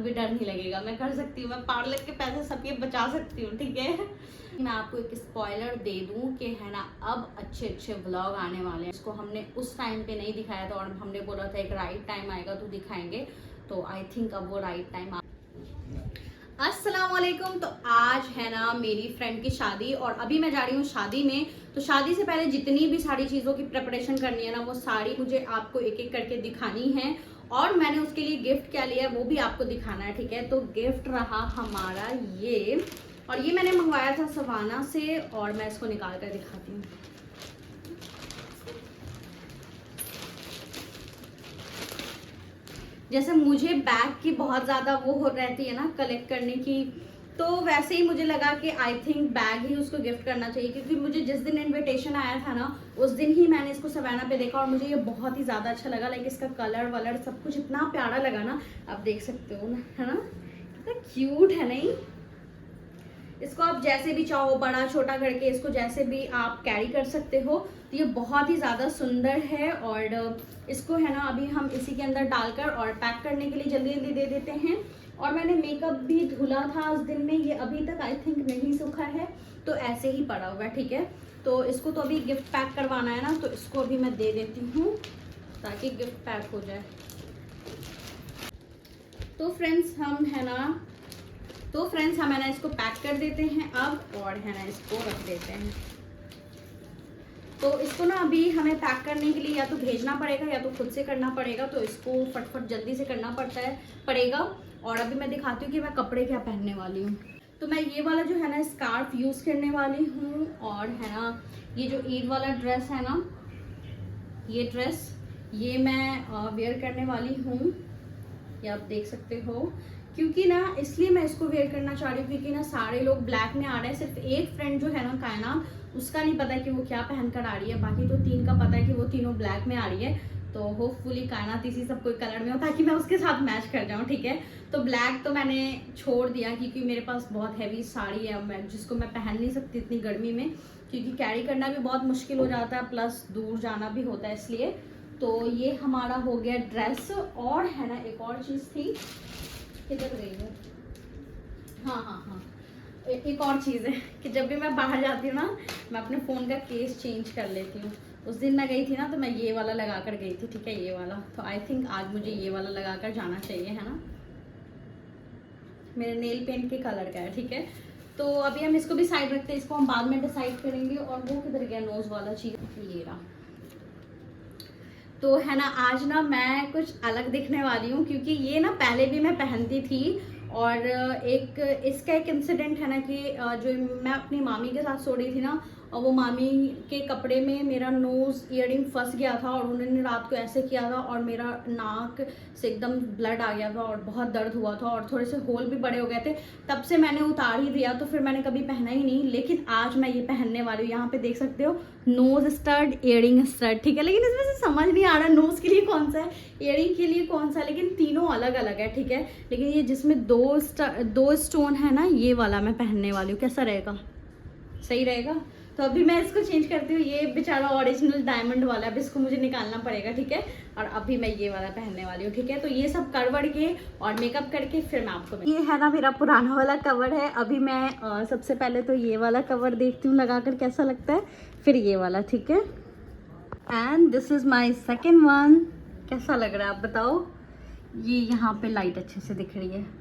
भी डर नहीं लगेगा, मैं कर सकती हूँ, मैं पार्लर के पैसे सबके बचा सकती हूँ, ठीक है। मैं आपको एक स्पॉइलर दे दूं कि है ना, अब अच्छे अच्छे व्लॉग आने वाले हैं। इसको हमने उस टाइम पे नहीं दिखाया था और हमने बोला था एक राइट टाइम आएगा तो दिखाएंगे, तो आई थिंक अब वो राइट टाइम अस्सलाम वालेकुम। तो आज है ना मेरी फ्रेंड की शादी और अभी मैं जा रही हूँ शादी में। तो शादी से पहले जितनी भी सारी चीज़ों की प्रिपरेशन करनी है ना, वो सारी मुझे आपको एक एक करके दिखानी है और मैंने उसके लिए गिफ्ट क्या लिया है वो भी आपको दिखाना है, ठीक है। तो गिफ्ट रहा हमारा ये, और ये मैंने मंगवाया था सवाना से और मैं इसको निकाल कर दिखाती हूँ। जैसे मुझे बैग की बहुत ज़्यादा वो हो रहती है ना कलेक्ट करने की, तो वैसे ही मुझे लगा कि आई थिंक बैग ही उसको गिफ्ट करना चाहिए, क्योंकि मुझे जिस दिन इनविटेशन आया था ना उस दिन ही मैंने इसको सवाना पे देखा और मुझे ये बहुत ही ज़्यादा अच्छा लगा। लाइक इसका कलर वलर सब कुछ इतना प्यारा लगा ना, आप देख सकते हो ना, है ना, कितना क्यूट है नहीं। इसको आप जैसे भी चाहो बड़ा छोटा करके इसको जैसे भी आप कैरी कर सकते हो। तो ये बहुत ही ज़्यादा सुंदर है और इसको है ना अभी हम इसी के अंदर डालकर और पैक करने के लिए जल्दी जल्दी दे देते हैं। और मैंने मेकअप भी धुला था उस दिन में, ये अभी तक आई थिंक नहीं सूखा है, तो ऐसे ही पड़ा हुआ है, ठीक है। तो इसको तो अभी गिफ्ट पैक करवाना है ना, तो इसको अभी मैं दे देती हूँ ताकि गिफ्ट पैक हो जाए। तो फ्रेंड्स हम है ना हम है ना इसको पैक कर देते हैं अब, और है ना इसको रख देते हैं। तो इसको ना अभी हमें पैक करने के लिए या तो भेजना पड़ेगा या तो खुद से करना पड़ेगा, तो इसको फटफट जल्दी से करना पड़ेगा। और अभी मैं दिखाती हूँ कि मैं कपड़े क्या पहनने वाली हूँ। तो मैं ये वाला जो है ना स्कार्फ यूज़ करने वाली हूँ, और है ना ये जो ईद वाला ड्रेस है ना, ये ड्रेस ये मैं वेयर करने वाली हूँ, ये आप देख सकते हो। क्योंकि ना इसलिए मैं इसको वेयर करना चाह रही हूँ क्योंकि ना सारे लोग ब्लैक में आ रहे हैं, सिर्फ एक फ्रेंड जो है ना कायनात, उसका नहीं पता कि वो क्या पहन कर आ रही है, बाकी तो 3 का पता है कि वो तीनों ब्लैक में आ रही है। तो होपफुली कायनात इसी सब कोई कलर में हो ताकि मैं उसके साथ मैच कर जाऊँ, ठीक है। तो ब्लैक तो मैंने छोड़ दिया क्योंकि मेरे पास बहुत हैवी साड़ी है मैं जिसको मैं पहन नहीं सकती इतनी गर्मी में, क्योंकि कैरी करना भी बहुत मुश्किल हो जाता है, प्लस दूर जाना भी होता है इसलिए। तो ये हमारा हो गया ड्रेस। और है ना एक और चीज़ थी, किधर गई है, हाँ हाँ हाँ, एक और चीज़ है कि जब भी मैं बाहर जाती हूँ ना मैं अपने फ़ोन का केस चेंज कर लेती हूँ। उस दिन मैं गई थी ना तो मैं ये वाला लगा कर गई थी, ठीक है, ये वाला। तो आई थिंक आज मुझे ये वाला लगा कर जाना चाहिए, है ना, मेरे नेल पेंट के कलर का है, ठीक है। तो अभी हम इसको भी साइड रखते हैं, इसको हम बाद में डिसाइड करेंगे। और वो किधर गया नोज़ वाला चीज़, ये रहा। तो है ना आज ना मैं कुछ अलग दिखने वाली हूँ क्योंकि ये ना पहले भी मैं पहनती थी। और एक इसका एक इंसिडेंट है ना कि जो मैं अपनी मामी के साथ सो रही थी ना, और वो मामी के कपड़े में मेरा नोज़ ईयरिंग फंस गया था और उन्होंने रात को ऐसे किया था और मेरा नाक से एकदम ब्लड आ गया था और बहुत दर्द हुआ था और थोड़े से होल भी बड़े हो गए थे। तब से मैंने उतार ही दिया, तो फिर मैंने कभी पहना ही नहीं। लेकिन आज मैं ये पहनने वाली हूँ, यहाँ पे देख सकते हो, नोज स्टड ईयरिंग स्टड, ठीक है। लेकिन इसमें से समझ नहीं आ रहा नोज के लिए कौन सा है, ईयरिंग के लिए कौन सा है, लेकिन तीनों अलग अलग है, ठीक है। लेकिन ये जिसमें दो स्टोन है ना, ये वाला मैं पहनने वाली हूँ। कैसा रहेगा, सही रहेगा। तो अभी मैं इसको चेंज करती हूँ, ये बेचारा ओरिजिनल डायमंड वाला है, अब इसको मुझे निकालना पड़ेगा, ठीक है। और अभी मैं ये वाला पहनने वाली हूँ, ठीक है। तो ये सब करवड़ के और मेकअप करके फिर मैं आपको, ये है ना मेरा पुराना वाला कवर है। अभी मैं सबसे पहले तो ये वाला कवर देखती हूँ लगा कर कैसा लगता है, फिर ये वाला, ठीक है। And this is my second one. कैसा लग रहा है आप बताओ, ये यहाँ पे लाइट अच्छे से दिख रही है।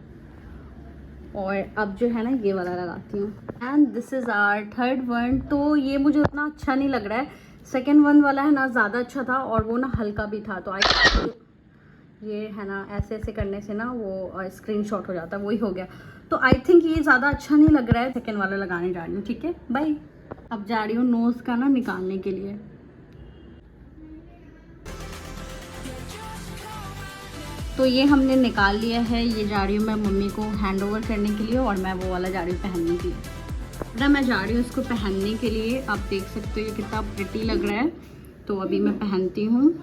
और अब जो है ना ये वाला लगाती हूँ। And this is our third one. तो ये मुझे उतना अच्छा नहीं लग रहा है, सेकेंड वन वाला है ना ज़्यादा अच्छा था और वो ना हल्का भी था। तो आई ये है ना ऐसे ऐसे करने से ना वो स्क्रीनशॉट हो जाता है, वही हो गया। तो आई थिंक ये ज़्यादा अच्छा नहीं लग रहा है, सेकेंड वाला लगाने जा रही हूँ, ठीक है। बाय। अब जा रही हूँ नोज़ का ना निकालने के लिए। तो ये हमने निकाल लिया है, ये जा रही हूँ मैं मम्मी को हैंड ओवर करने के लिए और मैं वो वाला जा रही हूँ पहनने के लिए। ना मैं जा रही हूँ इसको पहनने के लिए, आप देख सकते हो ये कितना प्रिटी लग रहा है। तो अभी मैं पहनती हूँ।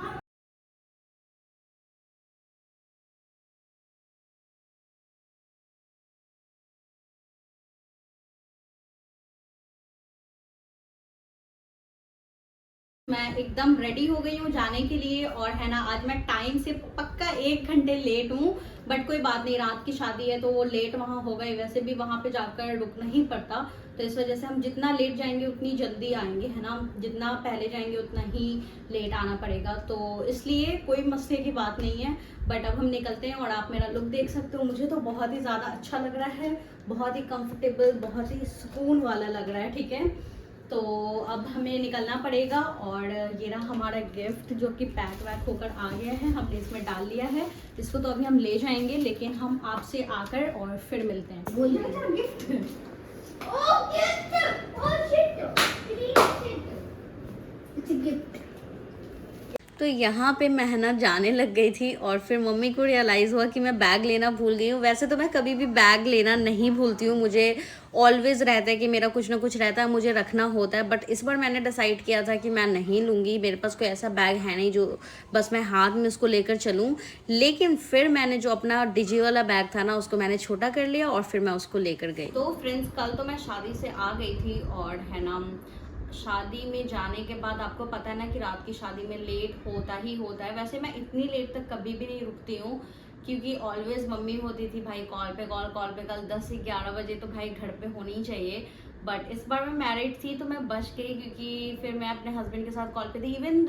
मैं एकदम रेडी हो गई हूँ जाने के लिए, और है ना आज मैं टाइम से पक्का 1 घंटे लेट हूँ। बट कोई बात नहीं, रात की शादी है तो वो लेट वहाँ हो गए, वैसे भी वहाँ पे जाकर रुकना ही पड़ता। तो इस वजह से हम जितना लेट जाएंगे उतनी जल्दी आएंगे, है ना, जितना पहले जाएंगे उतना ही लेट आना पड़ेगा। तो इसलिए कोई मसले की बात नहीं है। बट अब हम निकलते हैं, और आप मेरा लुक देख सकते हो, मुझे तो बहुत ही ज़्यादा अच्छा लग रहा है, बहुत ही कंफर्टेबल, बहुत ही सुकून वाला लग रहा है। ठीक है, तो अब हमें निकलना पड़ेगा। और ये रहा हमारा गिफ्ट जो कि पैक वैक होकर आ गया है, हमने इसमें डाल लिया है। इसको तो अभी हम ले जाएंगे, लेकिन हम आपसे आकर और फिर मिलते हैं। बोलिए गिफ्ट। गिफ्ट तो यहाँ पे मैं ना जाने लग गई थी, और फिर मम्मी को रियलाइज़ हुआ कि मैं बैग लेना भूल गई हूँ। वैसे तो मैं कभी भी बैग लेना नहीं भूलती हूँ, मुझे ऑलवेज़ रहता है कि मेरा कुछ ना कुछ रहता है, मुझे रखना होता है। बट इस बार मैंने डिसाइड किया था कि मैं नहीं लूँगी, मेरे पास कोई ऐसा बैग है नहीं जो बस मैं हाथ में उसको लेकर चलूँ। लेकिन फिर मैंने जो अपना डिजी वाला बैग था ना, उसको मैंने छोटा कर लिया और फिर मैं उसको लेकर गई। तो फ्रेंड्स, कल तो मैं शादी से आ गई थी, और है ना शादी में जाने के बाद आपको पता है ना कि रात की शादी में लेट होता ही होता है। वैसे मैं इतनी लेट तक कभी भी नहीं रुकती हूँ, क्योंकि ऑलवेज मम्मी होती थी भाई कॉल पे कल 10 से 11 बजे तो भाई घर पे होनी ही चाहिए। बट इस बार मैं मैरिड थी तो मैं बच गई, क्योंकि फिर मैं अपने हस्बैंड के साथ कॉल पे थी। इवन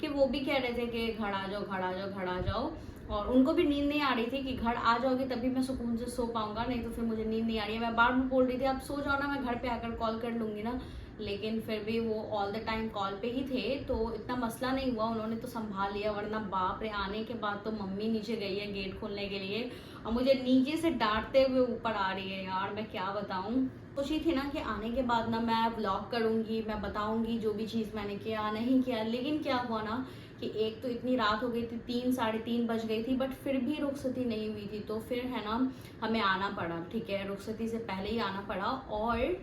कि वो भी कह रहे थे कि घर आ जाओ, घर आ जाओ, घर आ जाओ, और उनको भी नींद नहीं आ रही थी कि घर आ जाओगे तभी मैं सुकून से सो पाऊंगा, नहीं तो फिर मुझे नींद नहीं आ रही है। मैं बार बार बोल रही थी आप सो जाओ ना, मैं घर पे आकर कॉल कर लूंगी ना। लेकिन फिर भी वो ऑल द टाइम कॉल पे ही थे, तो इतना मसला नहीं हुआ, उन्होंने तो संभाल लिया। वरना बाप रे, आने के बाद तो मम्मी नीचे गई है गेट खोलने के लिए, और मुझे नीचे से डांटते हुए ऊपर आ रही है। यार मैं क्या बताऊं, सोची थी ना कि आने के बाद ना मैं व्लॉग करूंगी, मैं बताऊंगी जो भी चीज़ मैंने किया नहीं किया। लेकिन क्या हुआ ना कि एक तो इतनी रात हो गई थी, 3 साढ़े 3 बज गई थी, बट फिर भी रुखसती नहीं हुई थी। तो फिर है ना हमें आना पड़ा, ठीक है, रुखसती से पहले ही आना पड़ा। और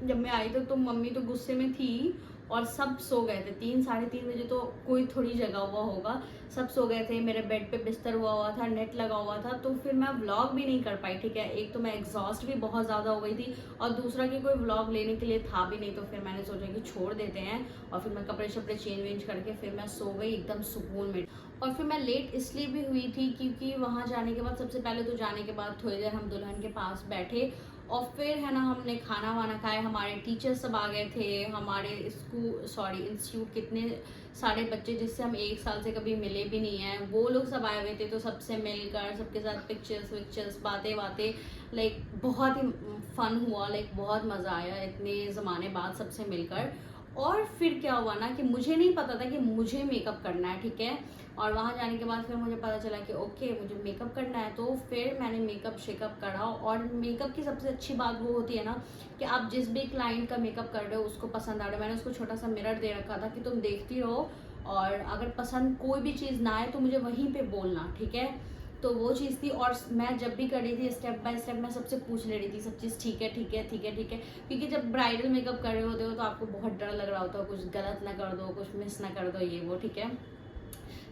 जब मैं आई तो मम्मी तो गुस्से में थी, और सब सो गए थे। 3 साढ़े 3 बजे तो कोई थोड़ी जगा हुआ होगा, सब सो गए थे। मेरे बेड पे बिस्तर हुआ था, नेट लगा हुआ था, तो फिर मैं व्लॉग भी नहीं कर पाई। ठीक है, एक तो मैं एग्जॉस्ट भी बहुत ज़्यादा हो गई थी, और दूसरा कि कोई व्लॉग लेने के लिए था भी नहीं। तो फिर मैंने सोचा कि छोड़ देते हैं, और फिर मैं कपड़े शपड़े चेंज वेंज करके फिर मैं सो गई एकदम सुकून में। और फिर मैं लेट इसलिए भी हुई थी क्योंकि वहाँ जाने के बाद, सबसे पहले तो जाने के बाद थोड़ी देर हम दुल्हन के पास बैठे, और फिर है ना हमने खाना वाना खाया। हमारे टीचर सब आ गए थे, हमारे इंस्टीट्यूट कितने सारे बच्चे जिससे हम 1 साल से कभी मिले भी नहीं हैं, वो लोग सब आए हुए थे। तो सबसे मिलकर सबके साथ पिक्चर्स विक्चर्स बातें बातें, लाइक बहुत ही फन हुआ, लाइक बहुत मज़ा आया इतने ज़माने बाद सबसे मिलकर। और फिर क्या हुआ ना कि मुझे नहीं पता था कि मुझे मेकअप करना है, ठीक है। और वहाँ जाने के बाद फिर मुझे पता चला कि ओके मुझे मेकअप करना है, तो फिर मैंने मेकअप शेकअप करा। और मेकअप की सबसे अच्छी बात वो होती है ना कि आप जिस भी क्लाइंट का मेकअप कर रहे हो उसको पसंद आ रहा है। मैंने उसको छोटा सा मिरर दे रखा था कि तुम देखती रहो, और अगर पसंद कोई भी चीज़ ना आए तो मुझे वहीं पे बोलना, ठीक है। तो वो चीज़ थी। और मैं जब भी कर रही थी स्टेप बाय स्टेप मैं सबसे पूछ ले रही थी सब चीज़, ठीक है ठीक है ठीक है ठीक है, क्योंकि जब ब्राइडल मेकअप कर रहे होते हो तो आपको बहुत डर लग रहा होता है कुछ गलत ना कर दो, कुछ मिस ना कर दो, ये वो, ठीक है।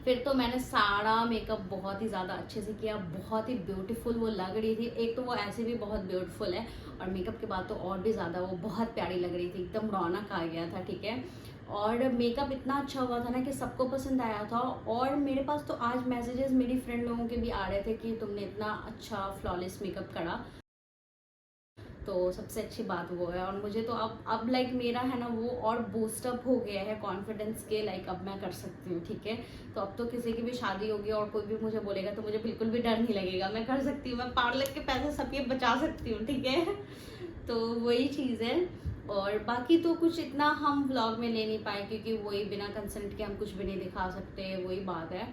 फिर तो मैंने सारा मेकअप बहुत ही ज़्यादा अच्छे से किया, बहुत ही ब्यूटीफुल वो लग रही थी। एक तो वो ऐसे भी बहुत ब्यूटीफुल है, और मेकअप के बाद तो और भी ज़्यादा वो बहुत प्यारी लग रही थी, एकदम रौनक आ गया था, ठीक है। और मेकअप इतना अच्छा हुआ था ना कि सबको पसंद आया था। और मेरे पास तो आज मैसेजेस मेरी फ्रेंड लोगों के भी आ रहे थे कि तुमने इतना अच्छा फ्लॉलेस मेकअप करा, तो सबसे अच्छी बात वो है। और मुझे तो अब लाइक मेरा है ना वो और बूस्टअप हो गया है कॉन्फिडेंस के, लाइक अब मैं कर सकती हूँ, ठीक है। तो अब तो किसी की भी शादी होगी और कोई भी मुझे बोलेगा तो मुझे बिल्कुल भी डर नहीं लगेगा, मैं कर सकती हूँ, मैं पार्लर के पैसे सबके बचा सकती हूँ, ठीक है। तो वही चीज़ है। और बाकी तो कुछ इतना हम व्लॉग में ले नहीं पाए, क्योंकि वही बिना कंसेंट के हम कुछ भी नहीं दिखा सकते, वही बात है।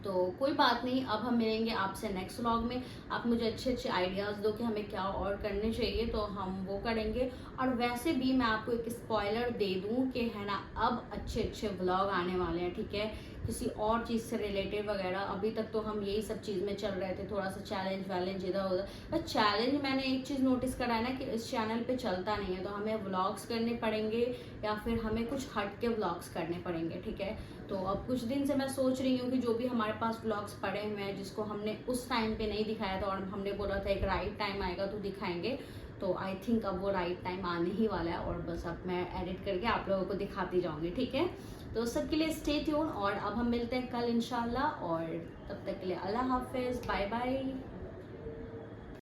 तो कोई बात नहीं, अब हम मिलेंगे आपसे नेक्स्ट व्लॉग में। आप मुझे अच्छे अच्छे आइडियाज़ दो कि हमें क्या और करने चाहिए, तो हम वो करेंगे। और वैसे भी मैं आपको एक स्पॉइलर दे दूं कि है ना अब अच्छे अच्छे व्लॉग आने वाले हैं, ठीक है, किसी और चीज़ से रिलेटेड वगैरह। अभी तक तो हम यही सब चीज़ में चल रहे थे, थोड़ा सा चैलेंज वैलेंज इधर उधर। पर चैलेंज मैंने एक चीज़ नोटिस करा है ना कि इस चैनल पे चलता नहीं है, तो हमें व्लॉग्स करने पड़ेंगे या फिर हमें कुछ हट के व्लॉग्स करने पड़ेंगे, ठीक है। तो अब कुछ दिन से मैं सोच रही हूँ कि जो भी हमारे पास व्लॉग्स पड़े हुए हैं जिसको हमने उस टाइम पे नहीं दिखाया था, और हमने बोला था एक राइट टाइम आएगा तो दिखाएंगे, तो आई थिंक अब वो राइट टाइम आने ही वाला है, और बस अब मैं एडिट करके आप लोगों को दिखाती जाऊंगी, ठीक है। तो सबके लिए स्टे ट्यून, और अब हम मिलते हैं कल इंशाल्लाह, और तब तक के लिए अल्लाह हाफिज़, बाय बाय।